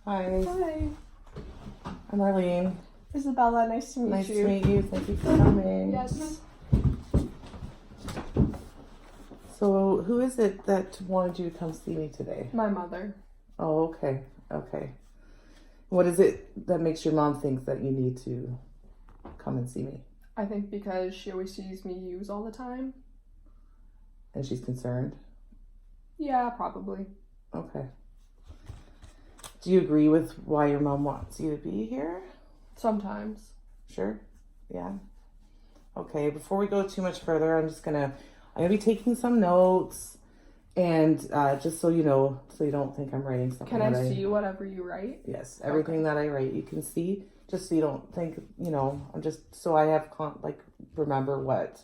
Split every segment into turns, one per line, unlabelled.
Hi,
Hi.
I'm Arlene.
Isabella, nice to meet
Nice
you.
to meet you. Thank you for coming.
Yes.
So, who is it that wanted you to come see me today?
My mother.
Oh, okay. Okay. What is it that makes your mom think that you need to come and see me?
I think because she always sees me use all the time.
And she's concerned?
Yeah, probably.
Okay. Do you agree with why your mom wants you to be here?
Sometimes.
Sure. Yeah. Okay. Before we go too much further, I'm gonna be taking some notes, and just so you know, so you don't think I'm writing something.
Can I see whatever you write?
Yes, everything that I write you can see, just so you don't think, I'm just so I have remember what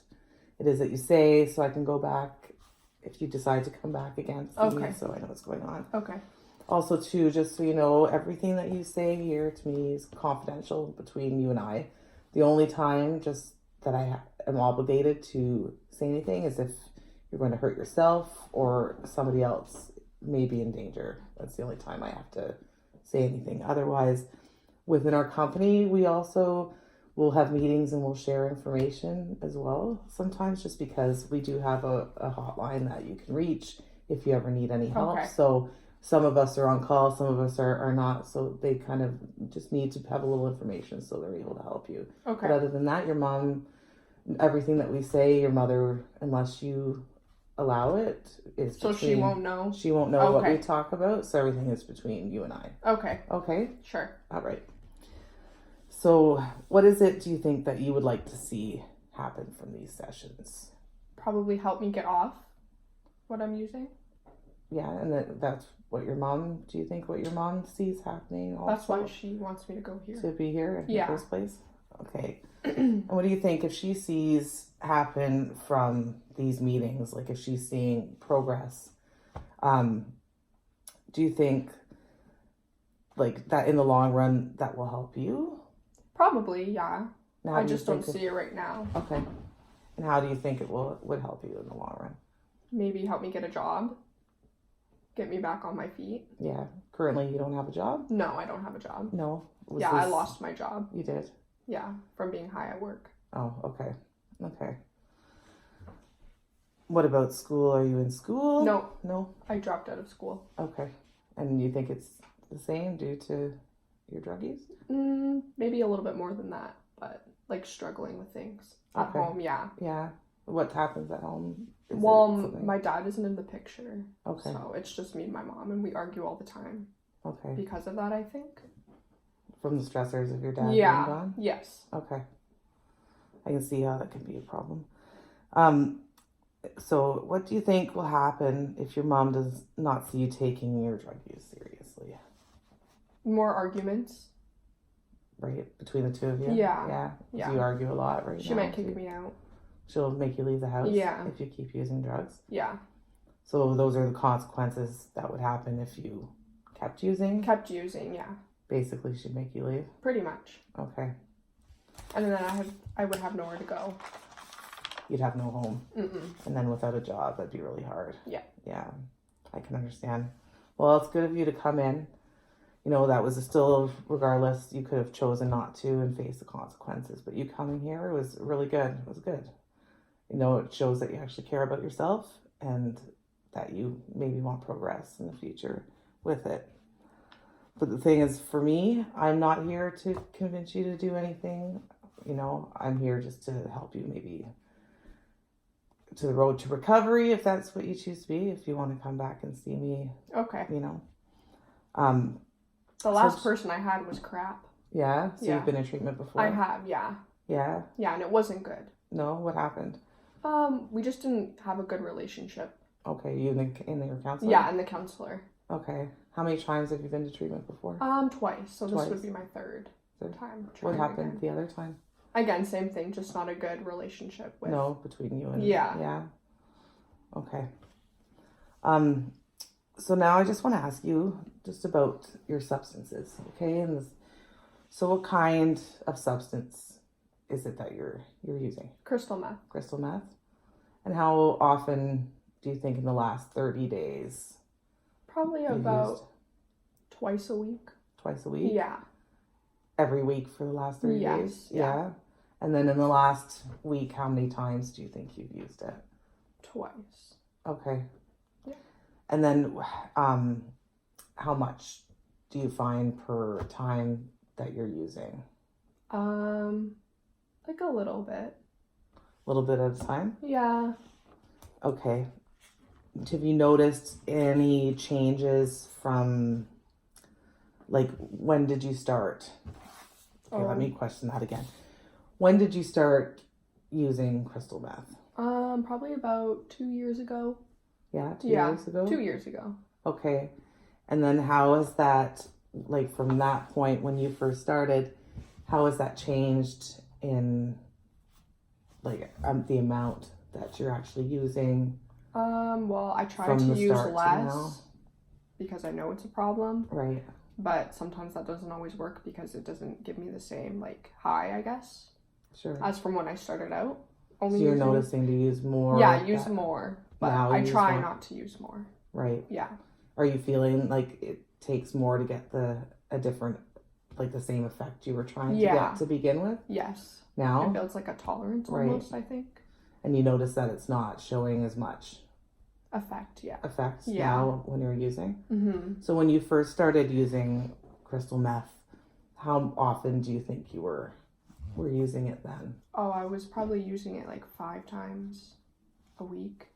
it is that you say, so I can go back if you decide to come back again. See me, so I know what's going on.
Okay.
Also, too, just so you know, everything that you say here to me is confidential between you and I. The only time just that I am obligated to say anything is if you're going to hurt yourself or somebody else may be in danger. That's the only time I have to say anything. Otherwise, within our company, we also will have meetings and we'll share information as well. Sometimes just because we do have a hotline that you can reach if you ever need any help.
Okay.
So some of us are on call, some of us are not. So they kind of just need to have a little information so they're able to help you.
Okay.
But other than that, your mom, everything that we say, your mother, unless you allow it, is
so
between,
she won't know?
She won't know what
Okay.
we talk about. So everything is between you and I.
Okay.
Okay?
Sure.
All right. So what is it, do you think, that you would like to see happen from these sessions?
Probably help me get off what I'm using.
Yeah, and that's what your mom, do you think what your mom sees happening also?
That's why she wants me to go here.
To be here in
Yeah.
the first place? Okay. And what do you think if she sees happen from these meetings, like if she's seeing progress, do you think like that in the long run that will help you?
Probably, yeah.
Now,
I just don't see it right now.
Okay. And how do you think it would help you in the long run?
Maybe help me get a job. Get me back on my feet.
Yeah. Currently, you don't have a job?
No, I don't have a job.
No.
I lost my job.
You did?
Yeah, from being high at work.
Oh, okay. Okay. What about school? Are you in school?
No.
No?
I dropped out of school.
Okay. And you think it's the same due to your drug use?
Maybe a little bit more than that, but like struggling with things at home, yeah.
Yeah. What happens at home?
My dad isn't in the picture.
Okay.
So it's just me and my mom, and we argue all the time.
Okay.
Because of that, I think.
From the stressors of your dad being gone?
Yes.
Okay. I can see how that can be a problem. So what do you think will happen if your mom does not see you taking your drug use seriously?
More arguments.
Right? Between the two of you?
Yeah.
Yeah. Do you argue a lot right now?
She might kick me out.
She'll make you leave the house?
Yeah.
If you keep using drugs?
Yeah.
So those are the consequences that would happen if you kept using?
Kept using, yeah.
Basically, she'd make you leave?
Pretty much.
Okay.
And then I would have nowhere to go.
You'd have no home.
Mm-mm.
And then without a job, that'd be really hard.
Yeah.
Yeah, I can understand. Well, it's good of you to come in. That was still, regardless, you could have chosen not to and face the consequences. But you coming here was really good. It was good. It shows that you actually care about yourself and that you maybe want progress in the future with it. But the thing is, for me, I'm not here to convince you to do anything. I'm here just to help you maybe to the road to recovery, if that's what you choose to be, if you want to come back and see me.
Okay.
The
last person I had was crap.
Yeah? So you've been in treatment before?
I have, yeah.
Yeah?
Yeah, and it wasn't good.
No? What happened?
We just didn't have a good relationship.
Okay, you in your counselor?
Yeah, and the counselor.
Okay. How many times have you been to treatment before?
Twice. So this would be my third time.
What happened the other time?
Again, same thing, just not a good relationship with...
No, between you and...
Yeah.
Yeah. Okay. So now I just want to ask you just about your substances, okay? So what kind of substance is it that you're using?
Crystal meth.
Crystal meth? And how often do you think in the last 30 days?
Probably about twice a week.
twice a week?
Yeah.
Every week for the last 3
Yes,
days?
yeah.
And then in the last week, how many times do you think you've used it?
Twice.
Okay.
Yeah.
And then how much do you find per time that you're using?
Like a little bit.
A little bit at a time?
Yeah.
Okay. Have you noticed any changes from, like, when did you start? Okay, let me question that again. When did you start using crystal meth?
Probably about 2 years ago.
Yeah, 2 years ago?
2 years ago.
Okay. And then how has that, like, from that point when you first started, how has that changed in, like, the amount that you're actually using?
Well, I try
From
to
the
use
start to now?
less because I know it's a problem,
Right.
but sometimes that doesn't always work because it doesn't give me the same, like, high, I guess,
Sure.
as from when I started out.
So you're noticing to use more?
Yeah, use more, but
now
I
you use
try
more?
not to use more.
Right.
Yeah.
Are you feeling like it takes more to get a different, like the same effect you were trying to get to begin with?
Yes.
Now?
It builds like a tolerance
Right.
almost, I think.
And you notice that it's not showing as much
Effect, yeah.
effects
Yeah.
now when you're using?
Mm-hmm.
So when you first started using crystal meth, how often do you think you were using it then?
Oh, I was probably using it like 5 times a week.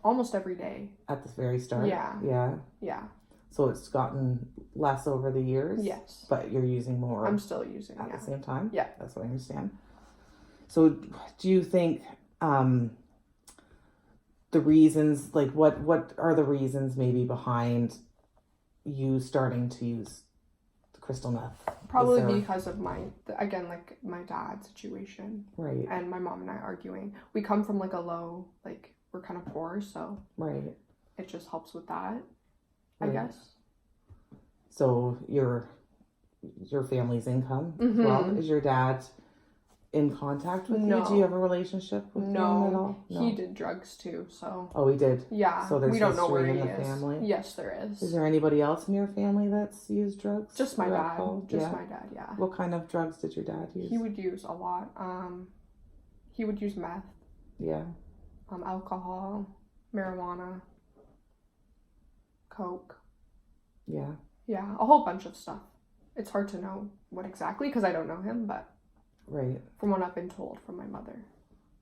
Almost every day.
At the very start?
Yeah.
Yeah.
Yeah.
So it's gotten less over the years?
Yes.
But you're using more
I'm still using
at
yeah.
the same time?
Yeah.
That's what I understand. So do you think the reasons, like what are the reasons maybe behind you starting to use the crystal meth?
Probably
there-
because of my dad's situation.
Right.
And my mom and I arguing. We come from like a low, like we're kind of poor, so
Right.
it just helps with that, I
Right.
guess.
So your family's income as well?
Mhm.
Is your dad in contact with
No.
you? Do you have a relationship with him at all? No.
He did drugs too, so
Oh, he did.
yeah.
So there's
we don't know where
history
he
in the
is.
family?
Yes, there is.
Is there anybody else in your family that's used drugs?
Just my
or
dad.
alcohol?
Just
Yeah.
my dad, yeah.
What kind of drugs did your dad use?
He would use a lot. He would use meth,
Yeah.
alcohol, marijuana, coke.
Yeah.
Yeah, a whole bunch of stuff. It's hard to know what exactly because I don't know him, but
Right.
from what I've been told from my mother.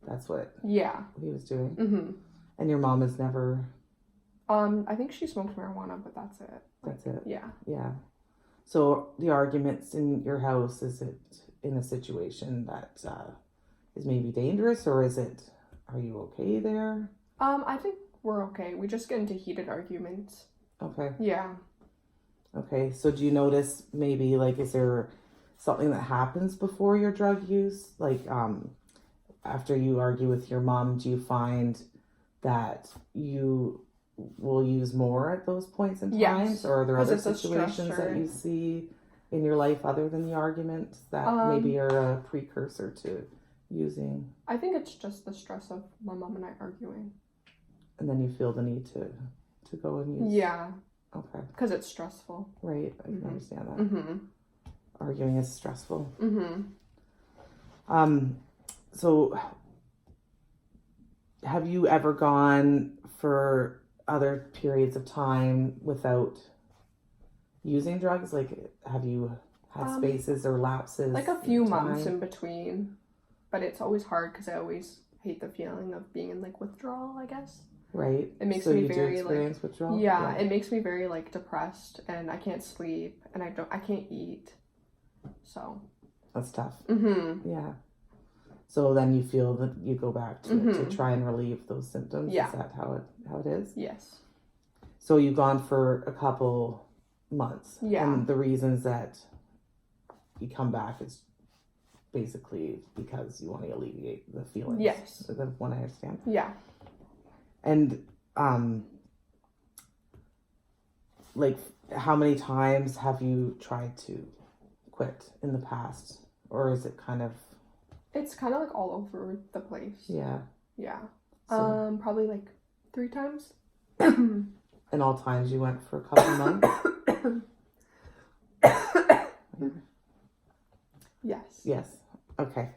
That's what
Yeah.
he was doing.
Mhm.
And your mom has never.
I think she smoked marijuana, but that's it.
That's it.
Yeah.
Yeah. So the arguments in your house, is it in a situation that is maybe dangerous, or is it? Are you okay there?
I think we're okay. We just get into heated arguments.
Okay.
Yeah.
Okay. So do you notice maybe like is there something that happens before your drug use? Like after you argue with your mom, do you find that you will use more at those points in
Yes,
times, or are there
'cause
other
it's a
situations that
stressor.
you see in your life other than the arguments that maybe are a precursor to using,
I think it's just the stress of my mom and I arguing.
and then you feel the need to go and use?
Yeah,
Okay.
because it's stressful.
Right. I can
Mhm.
understand that.
Mhm.
Arguing is stressful.
Mhm.
So have you ever gone for other periods of time without using drugs? Like, have you had spaces or lapses?
Like a few
in
months
time?
in between, but it's always hard because I always hate the feeling of being in like withdrawal, I guess.
Right.
It makes
so
me
you
very
do experience withdrawal?
Yeah, it makes me very like depressed and I can't sleep and I can't eat. So.
That's tough.
Mhm.
Yeah. So then you feel that you go back to it to try and relieve those symptoms.
Yeah.
Is that how it is?
Yes.
So you've gone for a couple months.
Yeah.
And the reasons that you come back is basically because you want to alleviate the feelings.
Yes.
The one I understand.
Yeah.
And like how many times have you tried to quit in the past? Or is it kind of
It's kind of like all over the place.
yeah.
Yeah.
So,
Probably like 3 times.
and all times you went for a couple months?
Yes.
Yes. Okay.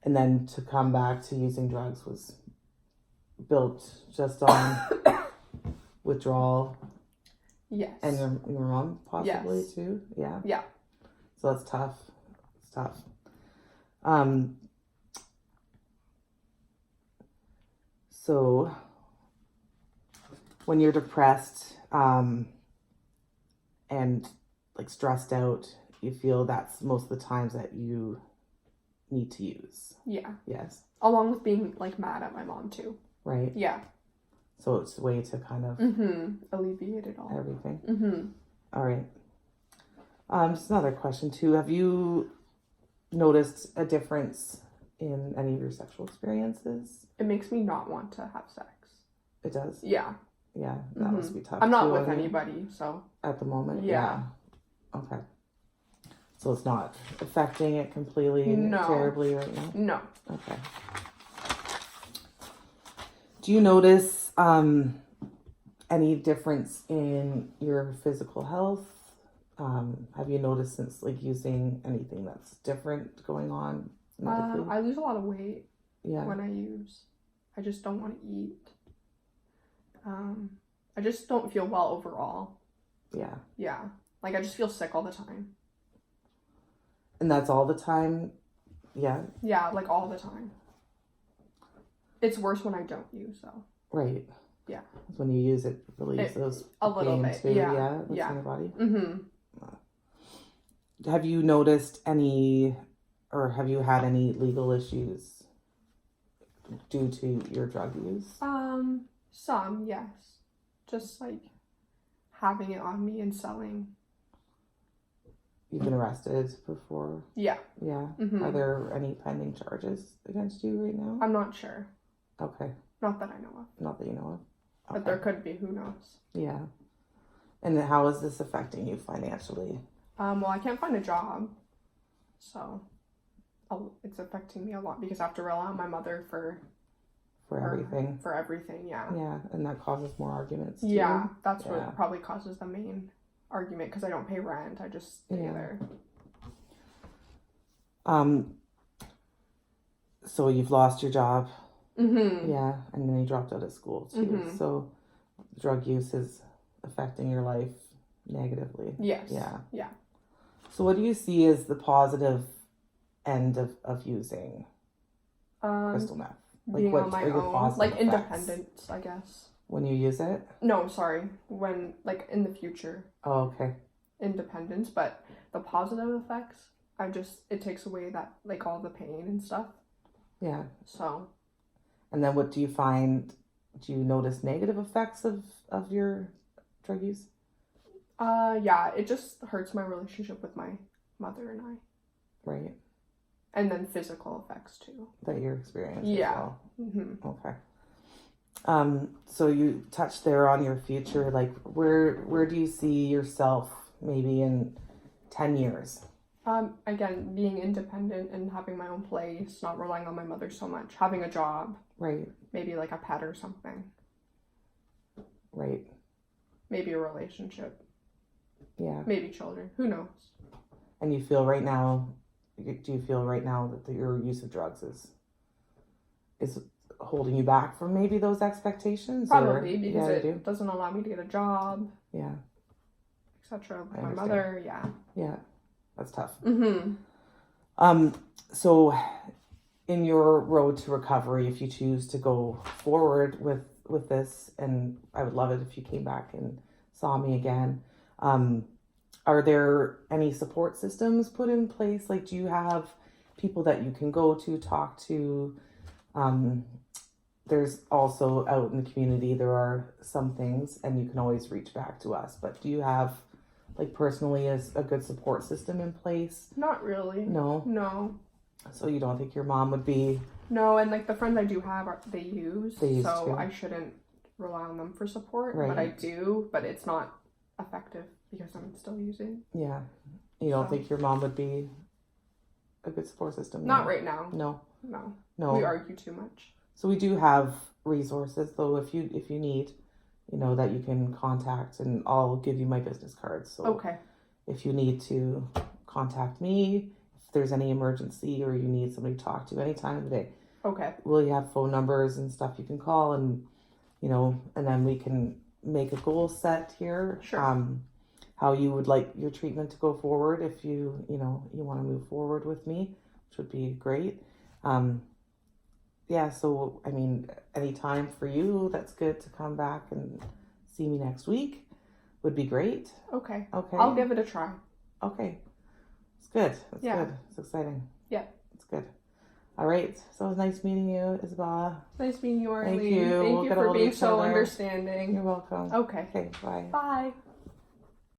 And then to come back to using drugs was built just on withdrawal
Yes.
and your mom possibly
Yes.
too. Yeah.
Yeah.
So that's tough. It's tough. So when you're depressed, and like stressed out, you feel that's most of the times that you need to use.
Yeah.
Yes.
Along with being like mad at my mom too.
Right.
Yeah.
So it's a way to kind of
alleviate it all.
Everything. All right. Just another question too. Have you noticed a difference in any of your sexual experiences?
It makes me not want to have sex.
It does?
Yeah.
Yeah, that must be tough.
I'm not with anybody, so.
At the moment?
Yeah.
Okay. So it's not affecting it completely terribly right now?
No.
Okay. Do you notice any difference in your physical health? Have you noticed since like using anything that's different going on medically?
I lose a lot of weight
Yeah.
when I use. I just don't want to eat. I just don't feel well overall.
Yeah.
Yeah. Like I just feel sick all the time.
And that's all the time? Yeah.
Yeah, like all the time. It's worse when I don't use though.
Right.
Yeah.
When you use it, relieves those
a little
pain
bit.
too.
Yeah.
That's in your body. Have you noticed any, or have you had any legal issues due to your drug use?
Some, yes. Just like having it on me and selling.
You've been arrested before?
Yeah.
Yeah. Are there any pending charges against you right now?
I'm not sure.
Okay.
Not that I know of.
Not that you know of. Okay.
But there could be, who knows?
Yeah. And how is this affecting you financially?
Well, I can't find a job. So it's affecting me a lot because I have to rely on my mother for
everything.
For everything, yeah.
Yeah, and that causes more arguments too.
Yeah, that's what probably causes the main argument because I don't pay rent. I just stay there.
So you've lost your job.
Yeah,
and then you dropped out of school too. So drug use is affecting your life negatively.
Yes.
Yeah. So what do you see as the positive end of using crystal meth? Like
being
what
on my
are your
own,
positive
like
effects
independence, I guess.
when you use it?
No, sorry, when like in the future.
Oh, okay.
Independence, but the positive effects, it takes away that like all the pain and stuff.
Yeah.
So.
And then what do you find? Do you notice negative effects of your drug use?
Yeah, it just hurts my relationship with my mother and I.
Right.
And then physical effects too.
That you're experiencing.
Yeah.
As well. Okay. So you touched there on your future. Like, where do you see yourself maybe in 10 years?
Again, being independent and having my own place, not relying on my mother so much, having a job.
Right.
Maybe like a pet or something.
Right.
Maybe a relationship.
Yeah.
Maybe children. Who knows?
And you feel right now, do you feel right now that your use of drugs is holding you back from maybe those expectations?
Probably, because it doesn't allow me to get a job.
Yeah.
Etc. With my mother, yeah.
Yeah. That's tough. So in your road to recovery, if you choose to go forward with this, and I would love it if you came back and saw me again, are there any support systems put in place? Like, do you have people that you can go to, talk to? There's also out in the community, there are some things, and you can always reach back to us, but do you have like personally is a good support system in place?
Not really.
No. So you don't think your mom would be?
No, and like the friends I do have, they use
so
too. I shouldn't rely on them for support.
Right.
But I do, but it's not effective because I'm still using.
Yeah. You don't think your mom would be a good support system?
Not right now.
No.
We argue too much.
So we do have resources though if you need. that you can contact, and I'll give you my business cards. So
Okay.
if you need to contact me, if there's any emergency or you need somebody to talk to any time of the day,
Okay.
we have phone numbers and stuff you can call, and and then we can make a goal set here.
Sure.
How you would like your treatment to go forward, if you want to move forward with me, which would be great. Yeah, so I mean, any time for you that's good to come back and see me next week would be great.
Okay.
Okay.
I'll give it a try.
Okay. It's good. It's
Yeah.
good. It's exciting.
Yeah.
It's good. All right. So it was nice meeting you, Isabella.
Nice meeting you, Arlene.
Thank you.
Thank
We'll
you
get
for
ahold of
being
each
so
other.
understanding.
You're welcome.
Okay.
Okay, bye.
Bye.